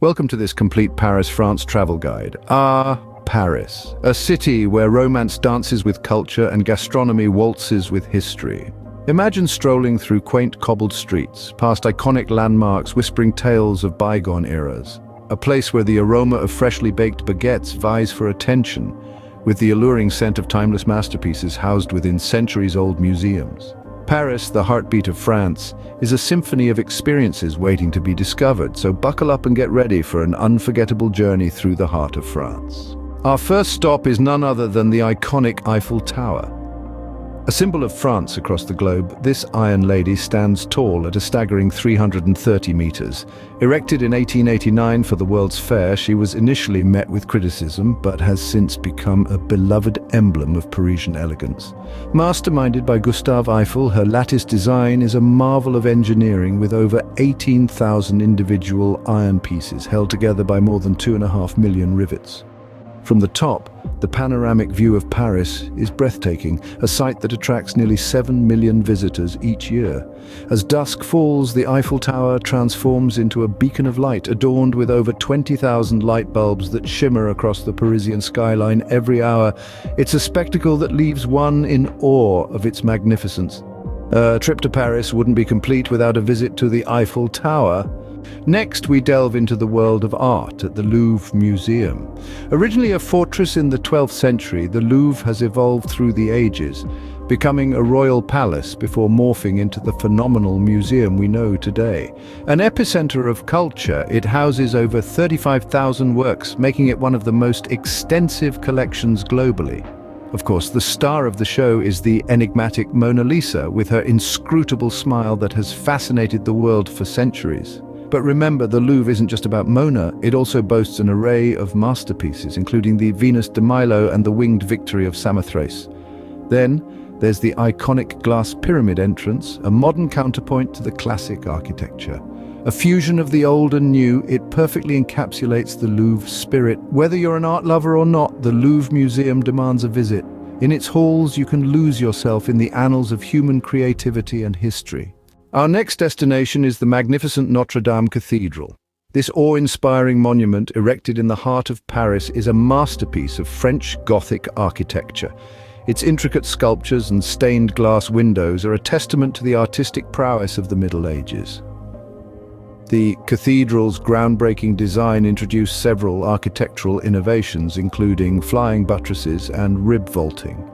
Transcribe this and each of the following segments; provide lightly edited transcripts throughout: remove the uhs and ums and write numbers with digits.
Welcome to this complete Paris, France travel guide. Paris, a city where romance dances with culture and gastronomy waltzes with history. Imagine strolling through quaint cobbled streets, past iconic landmarks whispering tales of bygone eras. A place where the aroma of freshly baked baguettes vies for attention, with the alluring scent of timeless masterpieces housed within centuries-old museums. Paris, the heartbeat of France, is a symphony of experiences waiting to be discovered, so buckle up and get ready for an unforgettable journey through the heart of France. Our first stop is none other than the iconic Eiffel Tower. A symbol of France across the globe, this Iron Lady stands tall at a staggering 330 meters. Erected in 1889 for the World's Fair, she was initially met with criticism, but has since become a beloved emblem of Parisian elegance. Masterminded by Gustave Eiffel, her lattice design is a marvel of engineering with over 18,000 individual iron pieces held together by more than 2.5 million rivets. From the top, the panoramic view of Paris is breathtaking, a sight that attracts nearly 7 million visitors each year. As dusk falls, the Eiffel Tower transforms into a beacon of light, adorned with over 20,000 light bulbs that shimmer across the Parisian skyline every hour. It's a spectacle that leaves one in awe of its magnificence. A trip to Paris wouldn't be complete without a visit to the Eiffel Tower. Next, we delve into the world of art at the Louvre Museum. Originally a fortress in the 12th century, the Louvre has evolved through the ages, becoming a royal palace before morphing into the phenomenal museum we know today. An epicenter of culture, it houses over 35,000 works, making it one of the most extensive collections globally. Of course, the star of the show is the enigmatic Mona Lisa, with her inscrutable smile that has fascinated the world for centuries. But remember, the Louvre isn't just about Mona, it also boasts an array of masterpieces, including the Venus de Milo and the Winged Victory of Samothrace. Then, there's the iconic glass pyramid entrance, a modern counterpoint to the classic architecture. A fusion of the old and new, it perfectly encapsulates the Louvre spirit. Whether you're an art lover or not, the Louvre Museum demands a visit. In its halls, you can lose yourself in the annals of human creativity and history. Our next destination is the magnificent Notre-Dame Cathedral. This awe-inspiring monument, erected in the heart of Paris, is a masterpiece of French Gothic architecture. Its intricate sculptures and stained glass windows are a testament to the artistic prowess of the Middle Ages. The cathedral's groundbreaking design introduced several architectural innovations, including flying buttresses and rib vaulting.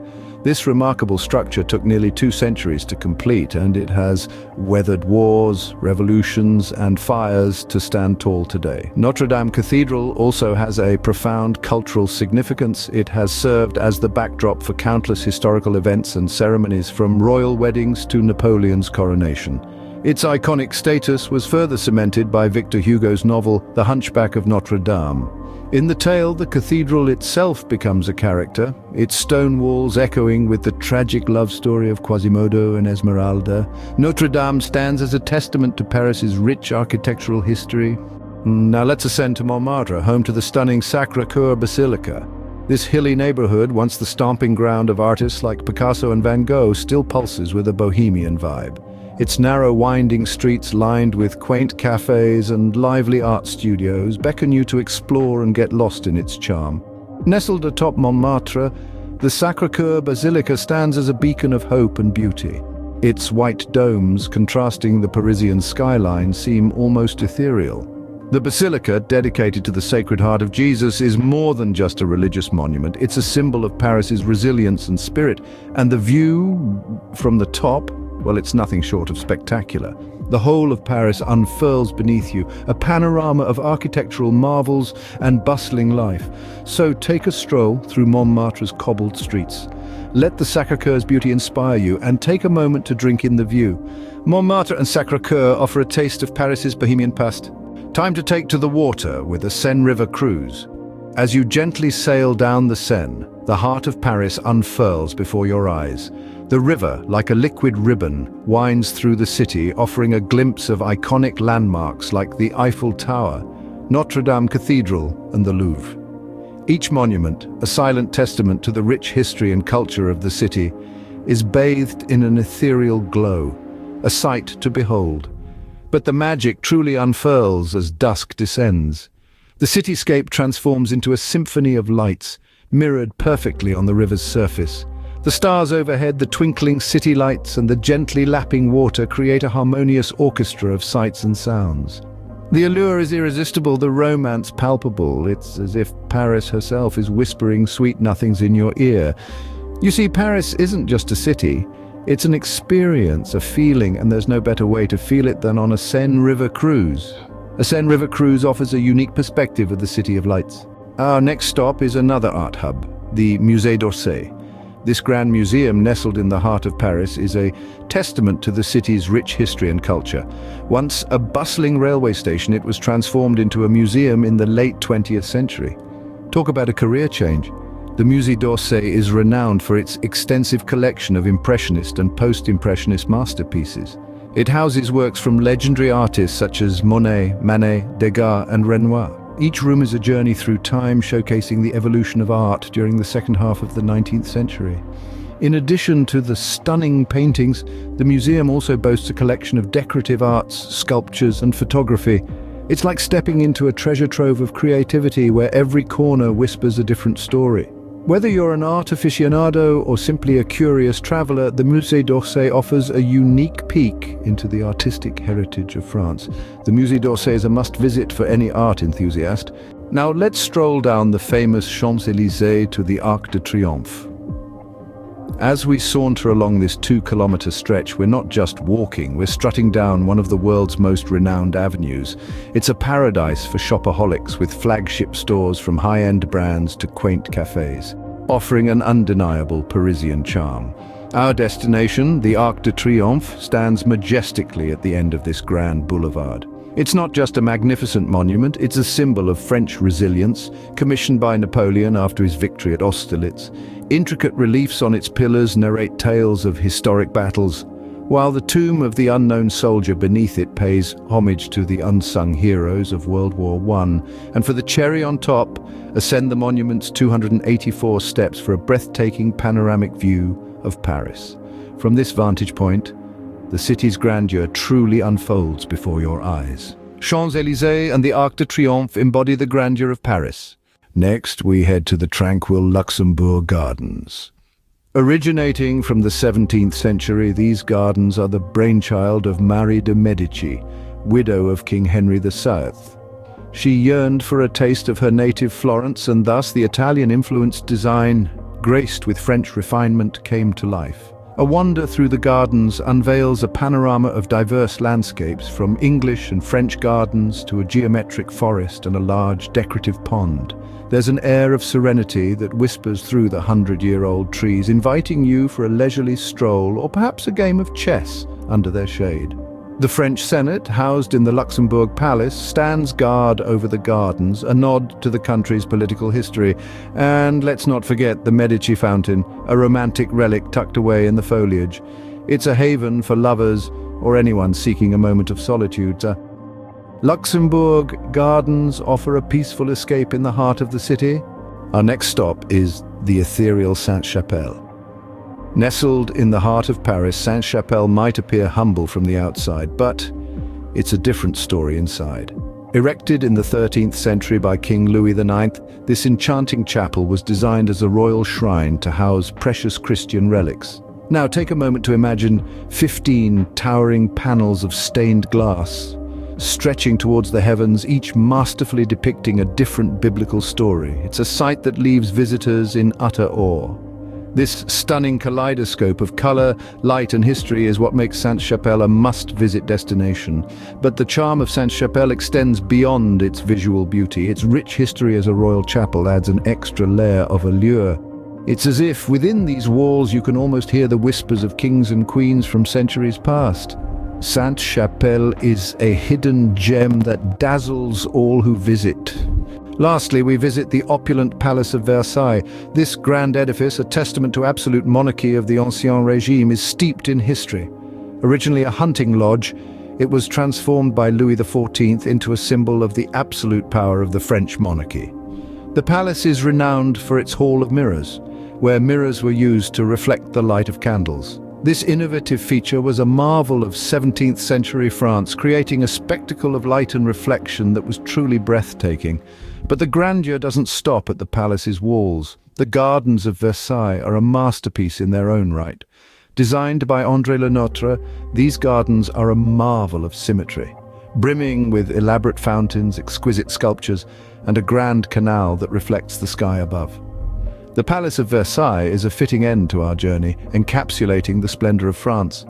This remarkable structure took nearly 2 centuries to complete, and it has weathered wars, revolutions, and fires to stand tall today. Notre-Dame Cathedral also has a profound cultural significance. It has served as the backdrop for countless historical events and ceremonies, from royal weddings to Napoleon's coronation. Its iconic status was further cemented by Victor Hugo's novel, The Hunchback of Notre Dame. In the tale, the cathedral itself becomes a character, its stone walls echoing with the tragic love story of Quasimodo and Esmeralda. Notre Dame stands as a testament to Paris's rich architectural history. Now let's ascend to Montmartre, home to the stunning Sacré-Cœur Basilica. This hilly neighborhood, once the stomping ground of artists like Picasso and Van Gogh, still pulses with a bohemian vibe. Its narrow, winding streets, lined with quaint cafes and lively art studios, beckon you to explore and get lost in its charm. Nestled atop Montmartre, the Sacré-Cœur Basilica stands as a beacon of hope and beauty. Its white domes, contrasting the Parisian skyline, seem almost ethereal. The basilica, dedicated to the Sacred Heart of Jesus, is more than just a religious monument. It's a symbol of Paris's resilience and spirit, and the view from the top, well, it's nothing short of spectacular. The whole of Paris unfurls beneath you, a panorama of architectural marvels and bustling life. So take a stroll through Montmartre's cobbled streets. Let the Sacré-Cœur's beauty inspire you, and take a moment to drink in the view. Montmartre and Sacré-Cœur offer a taste of Paris's bohemian past. Time to take to the water with a Seine River cruise. As you gently sail down the Seine, the heart of Paris unfurls before your eyes. The river, like a liquid ribbon, winds through the city, offering a glimpse of iconic landmarks like the Eiffel Tower, Notre-Dame Cathedral, and the Louvre. Each monument, a silent testament to the rich history and culture of the city, is bathed in an ethereal glow, a sight to behold. But the magic truly unfurls as dusk descends. The cityscape transforms into a symphony of lights, mirrored perfectly on the river's surface. The stars overhead, the twinkling city lights, and the gently lapping water create a harmonious orchestra of sights and sounds. The allure is irresistible, the romance palpable. It's as if Paris herself is whispering sweet nothings in your ear. You see, Paris isn't just a city. It's an experience, a feeling, and there's no better way to feel it than on a Seine River cruise. A Seine River cruise offers a unique perspective of the City of Lights. Our next stop is another art hub, the Musée d'Orsay. This grand museum, nestled in the heart of Paris, is a testament to the city's rich history and culture. Once a bustling railway station, it was transformed into a museum in the late 20th century. Talk about a career change. The Musée d'Orsay is renowned for its extensive collection of Impressionist and post-Impressionist masterpieces. It houses works from legendary artists such as Monet, Manet, Degas, and Renoir. Each room is a journey through time, showcasing the evolution of art during the second half of the 19th century. In addition to the stunning paintings, the museum also boasts a collection of decorative arts, sculptures, and photography. It's like stepping into a treasure trove of creativity where every corner whispers a different story. Whether you're an art aficionado or simply a curious traveler, the Musée d'Orsay offers a unique peek into the artistic heritage of France. The Musée d'Orsay is a must-visit for any art enthusiast. Now let's stroll down the famous Champs-Élysées to the Arc de Triomphe. As we saunter along this 2-kilometer stretch, we're not just walking, we're strutting down one of the world's most renowned avenues. It's a paradise for shopaholics, with flagship stores from high-end brands to quaint cafes, offering an undeniable Parisian charm. Our destination, the Arc de Triomphe, stands majestically at the end of this grand boulevard. It's not just a magnificent monument, it's a symbol of French resilience, commissioned by Napoleon after his victory at Austerlitz. Intricate reliefs on its pillars narrate tales of historic battles, while the tomb of the unknown soldier beneath it pays homage to the unsung heroes of World War I. And for the cherry on top, ascend the monument's 284 steps for a breathtaking panoramic view of Paris. From this vantage point, the city's grandeur truly unfolds before your eyes. Champs-Élysées and the Arc de Triomphe embody the grandeur of Paris. Next, we head to the tranquil Luxembourg Gardens. Originating from the 17th century, these gardens are the brainchild of Marie de Medici, widow of King Henry VII. She yearned for a taste of her native Florence, and thus the Italian-influenced design, graced with French refinement, came to life. A wander through the gardens unveils a panorama of diverse landscapes, from English and French gardens to a geometric forest and a large decorative pond. There's an air of serenity that whispers through the 100-year-old trees, inviting you for a leisurely stroll or perhaps a game of chess under their shade. The French Senate, housed in the Luxembourg Palace, stands guard over the gardens, a nod to the country's political history. And let's not forget the Medici Fountain, a romantic relic tucked away in the foliage. It's a haven for lovers or anyone seeking a moment of solitude. Luxembourg Gardens offer a peaceful escape in the heart of the city. Our next stop is the ethereal Sainte-Chapelle. Nestled in the heart of Paris, Sainte-Chapelle might appear humble from the outside, but it's a different story inside. Erected in the 13th century by King Louis IX, this enchanting chapel was designed as a royal shrine to house precious Christian relics. Now take a moment to imagine 15 towering panels of stained glass, stretching towards the heavens, each masterfully depicting a different biblical story. It's a sight that leaves visitors in utter awe. This stunning kaleidoscope of color, light, and history is what makes Sainte-Chapelle a must-visit destination. But the charm of Sainte-Chapelle extends beyond its visual beauty. Its rich history as a royal chapel adds an extra layer of allure. It's as if within these walls you can almost hear the whispers of kings and queens from centuries past. Sainte-Chapelle is a hidden gem that dazzles all who visit. Lastly, we visit the opulent Palace of Versailles. This grand edifice, a testament to absolute monarchy of the Ancien Régime, is steeped in history. Originally a hunting lodge, it was transformed by Louis XIV into a symbol of the absolute power of the French monarchy. The palace is renowned for its Hall of Mirrors, where mirrors were used to reflect the light of candles. This innovative feature was a marvel of 17th century France, creating a spectacle of light and reflection that was truly breathtaking. But the grandeur doesn't stop at the palace's walls. The gardens of Versailles are a masterpiece in their own right. Designed by André Le Nôtre, these gardens are a marvel of symmetry, brimming with elaborate fountains, exquisite sculptures, and a grand canal that reflects the sky above. The Palace of Versailles is a fitting end to our journey, encapsulating the splendor of France.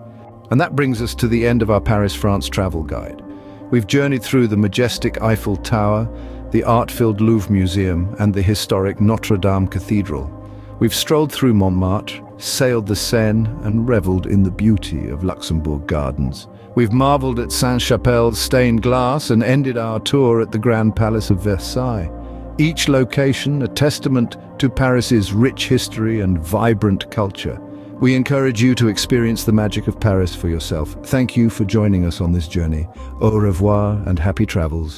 And that brings us to the end of our Paris, France travel guide. We've journeyed through the majestic Eiffel Tower, the art-filled Louvre Museum, and the historic Notre-Dame Cathedral. We've strolled through Montmartre, sailed the Seine, and reveled in the beauty of Luxembourg Gardens. We've marveled at Sainte-Chapelle's stained glass and ended our tour at the Grand Palace of Versailles. Each location a testament to Paris's rich history and vibrant culture. We encourage you to experience the magic of Paris for yourself. Thank you for joining us on this journey. Au revoir and happy travels.